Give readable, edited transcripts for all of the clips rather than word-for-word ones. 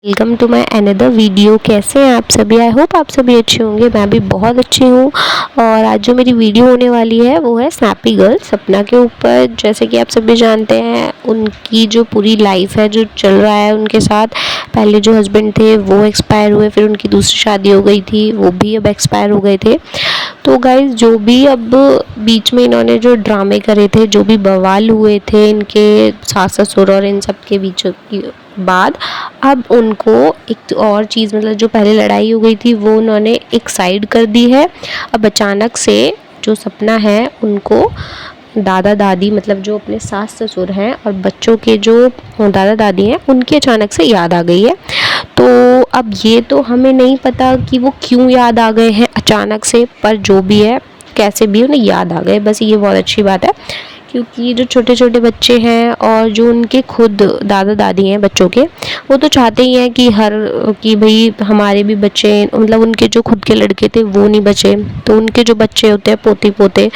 Welcome to my another video. कैसे हैं आप सभी? आई होप आप सभी अच्छे होंगे। मैं भी बहुत अच्छी हूँ। और आज जो मेरी वीडियो होने वाली है वो है स्नैपी गर्ल सपना के ऊपर। जैसे कि आप सभी जानते हैं उनकी जो पूरी लाइफ है, जो चल रहा है उनके साथ। पहले जो हस्बैंड थे वो एक्सपायर हुए, फिर उनकी दूसरी शादी हो गई थी, वो भी अब एक्सपायर हो गए थे। तो गाइज जो भी अब बीच में इन्होंने जो ड्रामे करे थे, जो भी बवाल हुए थे इनके सास ससुर और इन सब के बीच की बाद, अब उनको एक और चीज़, मतलब जो पहले लड़ाई हो गई थी वो उन्होंने एक साइड कर दी है। अब अचानक से जो सपना है उनको दादा दादी, मतलब जो अपने सास ससुर हैं और बच्चों के जो दादा दादी हैं, उनकी अचानक से याद आ गई है। तो अब ये तो हमें नहीं पता कि वो क्यों याद आ गए हैं अचानक से, पर जो भी है कैसे भी उन्हें याद आ गए, बस ये बहुत अच्छी बात है। क्योंकि जो छोटे छोटे बच्चे हैं और जो उनके खुद दादा दादी हैं बच्चों के, वो तो चाहते ही हैं कि भाई हमारे भी बच्चे, मतलब उनके जो खुद के लड़के थे वो नहीं बचे, तो उनके जो बच्चे होते हैं पोती पोते,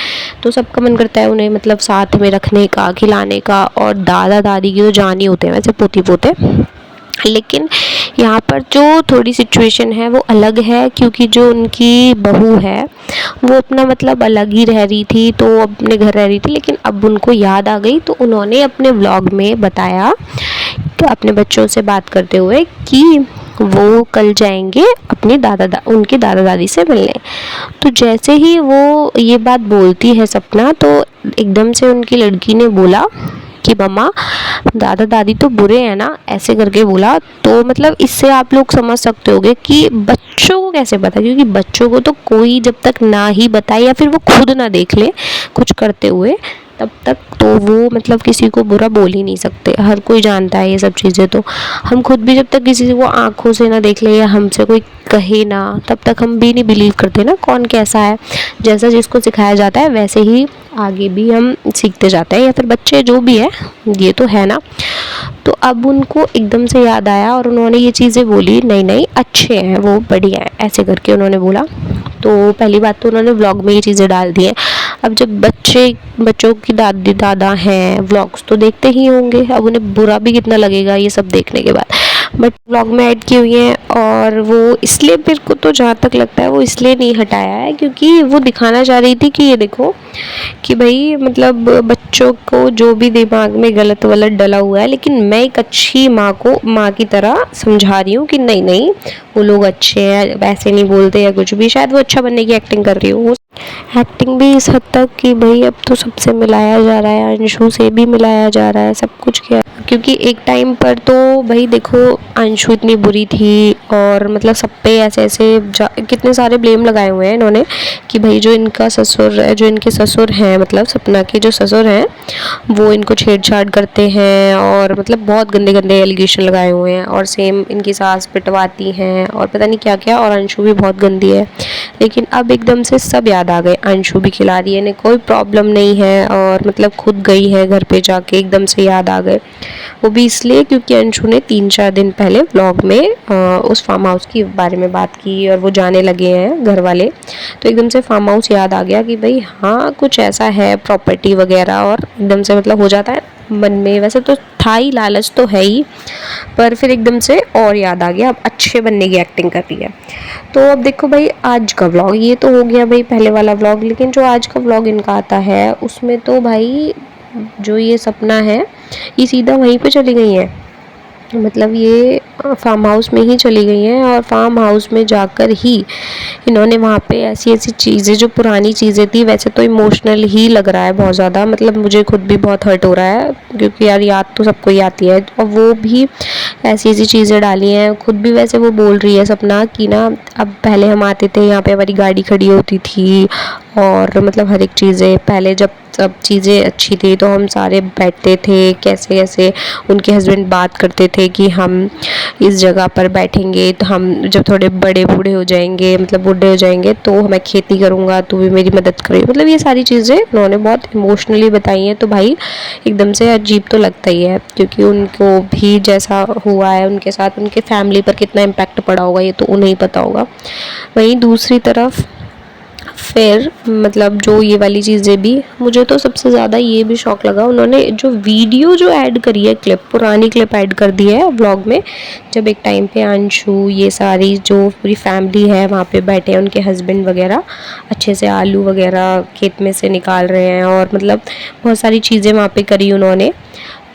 तो सबका मन करता है उन्हें मतलब साथ में रखने का, खिलाने का। और दादा दादी की तो जान ही होते हैं वैसे पोती पोते। लेकिन यहाँ पर जो थोड़ी सिचुएशन है वो अलग है, क्योंकि जो उनकी बहू है वो अपना मतलब अलग ही रह रही थी, तो अपने घर रह रही थी। लेकिन अब उनको याद आ गई, तो उन्होंने अपने व्लॉग में बताया कि अपने बच्चों से बात करते हुए कि वो कल जाएंगे अपनी उनके दादा दादी से मिलने। तो जैसे ही वो ये बात बोलती है सपना, तो एकदम से उनकी लड़की ने बोला कि मम्मा दादा दादी तो बुरे हैं ना, ऐसे करके बोला। तो मतलब इससे आप लोग समझ सकते होंगे कि बच्चों को कैसे पता, क्योंकि बच्चों को तो कोई जब तक ना ही बताए या फिर वो खुद ना देख ले कुछ करते हुए, तब तक तो वो मतलब किसी को बुरा बोल ही नहीं सकते। हर कोई जानता है ये सब चीज़ें। तो हम खुद भी जब तक किसी को आंखों से ना देख ले या हमसे कोई कहे ना, तब तक हम भी नहीं बिलीव करते ना कौन कैसा है। जैसा जिसको सिखाया जाता है वैसे ही आगे भी हम सीखते जाते हैं, या फिर बच्चे जो भी है, ये तो है ना। तो अब उनको एकदम से याद आया और उन्होंने ये चीज़ें बोली, नहीं नहीं अच्छे हैं वो, बढ़िया है, ऐसे करके उन्होंने बोला। तो पहली बात तो उन्होंने व्लॉग में ये चीज़ें डाल दी हैं। अब जब बच्चों की दादी दादा हैं, व्लॉग्स तो देखते ही होंगे, अब उन्हें बुरा भी कितना लगेगा ये सब देखने के बाद, बट व्लॉग में ऐड की हुई हैं। और वो इसलिए, मेरे को तो जहाँ तक लगता है वो इसलिए नहीं हटाया है क्योंकि वो दिखाना चाह रही थी कि ये देखो कि भाई मतलब बच्चों को जो भी दिमाग में गलत वलत डला हुआ है, लेकिन मैं एक अच्छी माँ को माँ की तरह समझा रही हूँ कि नहीं नहीं वो लोग अच्छे हैं, वैसे नहीं बोलते या कुछ भी। शायद वो अच्छा बनने की एक्टिंग कर रही हो, एक्टिंग भी इस हद तक कि भाई अब तो सबसे मिलाया जा रहा है, अंशु से भी मिलाया जा रहा है, सब कुछ किया। क्योंकि एक टाइम पर तो भाई देखो अंशु इतनी बुरी थी और मतलब सब पे ऐसे ऐसे कितने सारे ब्लेम लगाए हुए हैं इन्होंने कि भाई जो इनका ससुर है, जो इनके ससुर हैं, मतलब सपना के जो ससुर हैं वो इनको छेड़छाड़ करते हैं और मतलब बहुत गंदे गंदे एलिगेशन लगाए हुए हैं। और सेम इनकी सास पिटवाती हैं और पता नहीं क्या क्या, और अंशु भी बहुत गंदी है। लेकिन अब एकदम से सब याद आ गए, अंशु भी खिला रही है, इन्हें कोई प्रॉब्लम नहीं है, और मतलब खुद गई है घर पे जाके, एकदम से याद आ गए। वो भी इसलिए क्योंकि अंशु ने 3-4 दिन पहले व्लॉग में उस फार्म हाउस के बारे में बात की और वो जाने लगे हैं घर वाले। तो एकदम से फार्म हाउस याद आ गया कि भाई हाँ कुछ ऐसा है, प्रॉपर्टी वगैरह, और एकदम से मतलब हो जाता है मन में। वैसे तो था ही, लालच तो है ही, पर फिर एकदम से और याद आ गया, अब अच्छे बनने की एक्टिंग कर रही है। तो अब देखो भाई आज का व्लॉग ये तो हो गया भाई पहले वाला व्लॉग, लेकिन जो आज का व्लॉग इनका आता है उसमें तो भाई जो ये सपना है ये सीधा वहीं पे चली गई है, मतलब ये फार्म हाउस में ही चली गई हैं। और फार्म हाउस में जाकर ही इन्होंने वहाँ पे ऐसी ऐसी चीज़ें, जो पुरानी चीज़ें थी, वैसे तो इमोशनल ही लग रहा है बहुत ज़्यादा, मतलब मुझे खुद भी बहुत हर्ट हो रहा है क्योंकि यार याद तो सबको ही आती है। और वो भी ऐसी ऐसी चीज़ें डाली हैं, खुद भी वैसे वो बोल रही है सपना कि ना अब पहले हम आते थे यहाँ पे, हमारी गाड़ी खड़ी होती थी और मतलब हर एक चीज़ें, पहले जब सब चीज़ें अच्छी थी तो हम सारे बैठते थे, कैसे कैसे उनके हस्बैंड बात करते थे कि हम इस जगह पर बैठेंगे, तो हम जब थोड़े बड़े बूढ़े हो जाएंगे, मतलब बूढ़े हो जाएंगे तो मैं खेती करूँगा, तू भी मेरी मदद करेगी, मतलब ये सारी चीज़ें उन्होंने बहुत इमोशनली बताई हैं। तो भाई एकदम से अजीब तो लगता ही है, क्योंकि उनको भी जैसा हुआ है उनके साथ, उनके फैमिली पर कितना इम्पैक्ट पड़ा होगा ये तो उन्हें ही पता होगा। वहीं दूसरी तरफ फिर मतलब जो ये वाली चीज़ें भी, मुझे तो सबसे ज़्यादा ये भी शौक लगा, उन्होंने जो वीडियो जो ऐड करी है, क्लिप, पुरानी क्लिप ऐड कर दी है व्लॉग में। जब एक टाइम पे अंशु, ये सारी जो पूरी फैमिली है वहाँ पे बैठे हैं, उनके हस्बैंड वगैरह अच्छे से आलू वगैरह खेत में से निकाल रहे हैं, और मतलब बहुत सारी चीज़ें वहाँ पे करी उन्होंने।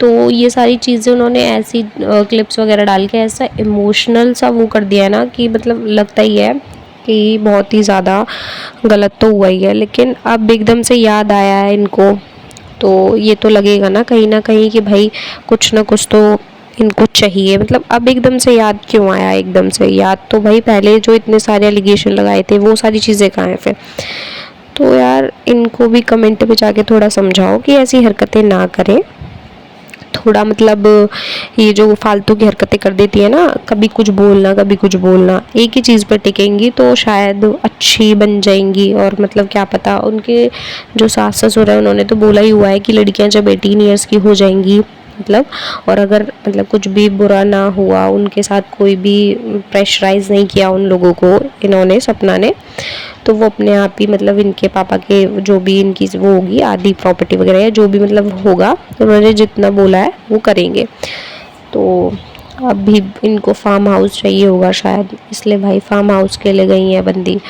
तो ये सारी चीज़ें उन्होंने ऐसी क्लिप्स वगैरह डाल के ऐसा इमोशनल सा वो कर दिया है ना, कि मतलब लगता ही है कि बहुत ही ज़्यादा गलत तो हुआ ही है, लेकिन अब एकदम से याद आया है इनको, तो ये तो लगेगा ना कहीं कि भाई कुछ ना कुछ तो इनको चाहिए। मतलब अब एकदम से याद क्यों आया? एकदम से याद तो भाई पहले जो इतने सारे एलिगेशन लगाए थे वो सारी चीज़ें कहाँ हैं फिर? तो यार इनको भी कमेंट पे जाके थोड़ा समझाओ कि ऐसी हरकतें ना करें। थोड़ा मतलब ये जो फालतू की हरकतें कर देती है ना, कभी कुछ बोलना कभी कुछ बोलना, एक ही चीज़ पर टिकेंगी तो शायद अच्छी बन जाएंगी। और मतलब क्या पता, उनके जो सास ससुर है उन्होंने तो बोला ही हुआ है कि लड़कियां जब 18 ईयर्स की हो जाएंगी मतलब, और अगर मतलब कुछ भी बुरा ना हुआ उनके साथ, कोई भी प्रेशराइज नहीं किया उन लोगों को इन्होंने, सपना ने, तो वो अपने आप ही मतलब इनके पापा के जो भी इनकी वो होगी आधी प्रॉपर्टी वगैरह या जो भी मतलब होगा, उन्होंने जितना बोला है वो करेंगे। तो अब भी इनको फार्म हाउस चाहिए होगा शायद, इसलिए भाई फार्म हाउस के लिए गई हैं बंदी।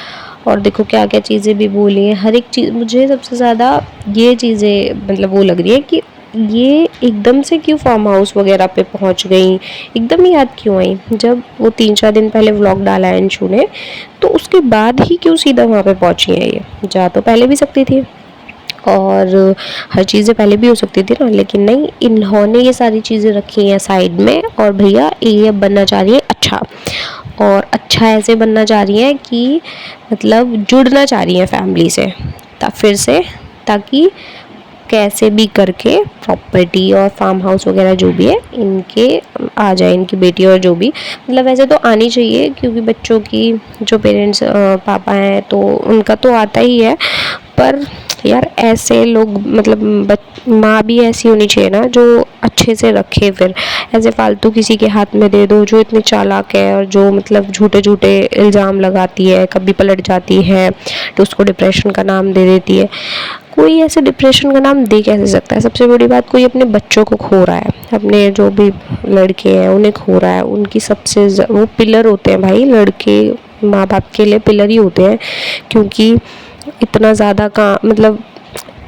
और देखो क्या क्या चीज़ें भी बोली हैं, हर एक चीज़। मुझे सबसे ज़्यादा ये चीज़ें मतलब वो लग रही है कि ये एकदम से क्यों फार्म हाउस वगैरह पे पहुंच गई, एकदम ही याद क्यों आई? जब वो 3-4 दिन पहले व्लॉग डाला है अंशु ने, तो उसके बाद ही क्यों सीधा वहाँ पे पहुंची है? ये जा तो पहले भी सकती थी, और हर चीज़ें पहले भी हो सकती थी ना, लेकिन नहीं, इन्होंने ये सारी चीज़ें रखी हैं साइड में। और भैया ये अब बनना चाह रही है अच्छा, और अच्छा ऐसे बनना चाह रही है कि मतलब जुड़ना चाह रही है फैमिली से फिर से, ताकि कैसे भी करके प्रॉपर्टी और फार्म हाउस वगैरह जो भी है इनके आ जाए, इनकी बेटी और जो भी मतलब वैसे तो आनी चाहिए, क्योंकि बच्चों की जो पेरेंट्स पापा हैं तो उनका तो आता ही है, पर यार ऐसे लोग मतलब माँ भी ऐसी होनी चाहिए ना जो अच्छे से रखे। फिर ऐसे फालतू किसी के हाथ में दे दो जो इतनी चालाक है और जो मतलब झूठे झूठे इल्ज़ाम लगाती है, कभी पलट जाती है तो उसको डिप्रेशन का नाम दे देती है। कोई ऐसे डिप्रेशन का नाम दे कैसे सकता है? सबसे बड़ी बात, कोई अपने बच्चों को खो रहा है, अपने जो भी लड़के हैं उन्हें खो रहा है, उनकी सबसे वो पिलर होते हैं भाई, लड़के माँ बाप के लिए पिलर ही होते हैं, क्योंकि इतना ज़्यादा का मतलब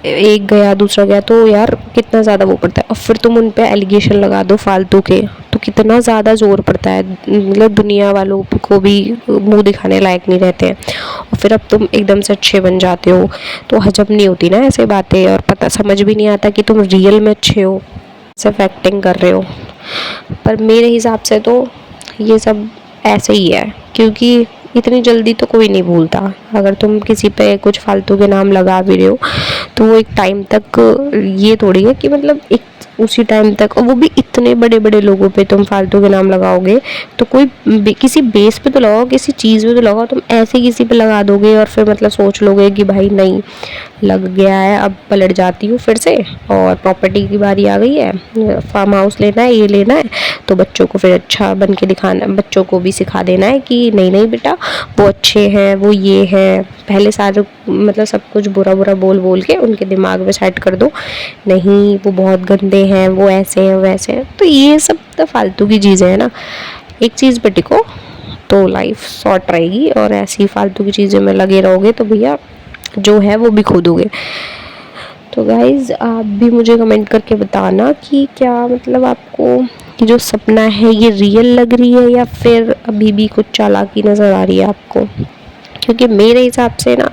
एक गया दूसरा गया तो यार कितना ज़्यादा वो पड़ता है। और फिर तुम उन पे एलिगेशन लगा दो फालतू के, तो कितना ज़्यादा ज़ोर पड़ता है, मतलब दुनिया वालों को भी मुंह दिखाने लायक नहीं रहते हैं। और फिर अब तुम एकदम से अच्छे बन जाते हो तो हजम नहीं होती ना ऐसे बातें, और पता समझ भी नहीं आता कि तुम रियल में अच्छे हो, सिर्फ एक्टिंग कर रहे हो। पर मेरे हिसाब से तो ये सब ऐसे ही है, क्योंकि इतनी जल्दी तो कोई नहीं भूलता। अगर तुम किसी पे कुछ फालतू के नाम लगा भी रहे हो तो वो एक टाइम तक, ये थोड़ी है कि मतलब एक उसी टाइम तक, और वो भी इतने बड़े बड़े लोगों पे तुम फालतू के नाम लगाओगे तो कोई किसी बेस पे तो लगाओ, किसी चीज़ पे तो लगाओ। तुम ऐसे किसी पे लगा दोगे और फिर मतलब सोच लोगे कि भाई नहीं लग गया है, अब पलट जाती हूँ फिर से, और प्रॉपर्टी की बारी आ गई है, फार्म हाउस लेना है, ये लेना है, तो बच्चों को फिर अच्छा बन के दिखाना, बच्चों को भी सिखा देना है कि नहीं नहीं बेटा वो अच्छे हैं, वो ये है, पहले सारे मतलब सब कुछ बुरा बुरा बोल बोल के उनके दिमाग में सेट कर दो, नहीं वो बहुत गंदे हैं, वो ऐसे हैं वैसे हैं। तो ये सब तो फालतू की चीज़ें हैं ना, एक चीज़ पे टिको तो लाइफ शॉर्ट रहेगी, और ऐसी फालतू की चीज़ें में लगे रहोगे तो भैया जो है वो भी खो दोगे। तो गाइज़ आप भी मुझे कमेंट करके बताना कि क्या मतलब आपको ये जो सपना है ये रियल लग रही है या फिर अभी भी कुछ चालाकी नज़र आ रही है आपको? क्योंकि मेरे हिसाब से ना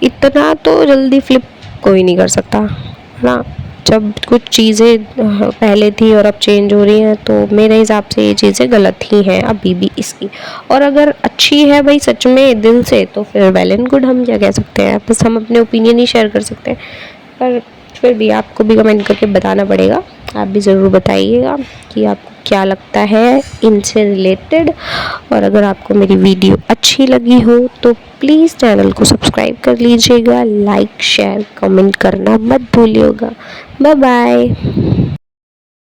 इतना तो जल्दी फ्लिप कोई नहीं कर सकता है ना। जब कुछ चीज़ें पहले थी और अब चेंज हो रही हैं तो मेरे हिसाब से ये चीज़ें गलत ही हैं अभी भी इसकी। और अगर अच्छी है भाई सच में दिल से तो फिर वेल एंड गुड, हम क्या कह सकते हैं, बस हम अपने ओपिनियन ही शेयर कर सकते हैं। पर फिर भी आपको भी कमेंट करके बताना पड़ेगा, आप भी ज़रूर बताइएगा कि आपको क्या लगता है इनसे रिलेटेड। और अगर आपको मेरी वीडियो अच्छी लगी हो तो प्लीज़ चैनल को सब्सक्राइब कर लीजिएगा, लाइक शेयर कमेंट करना मत भूलिएगा। Bye bye.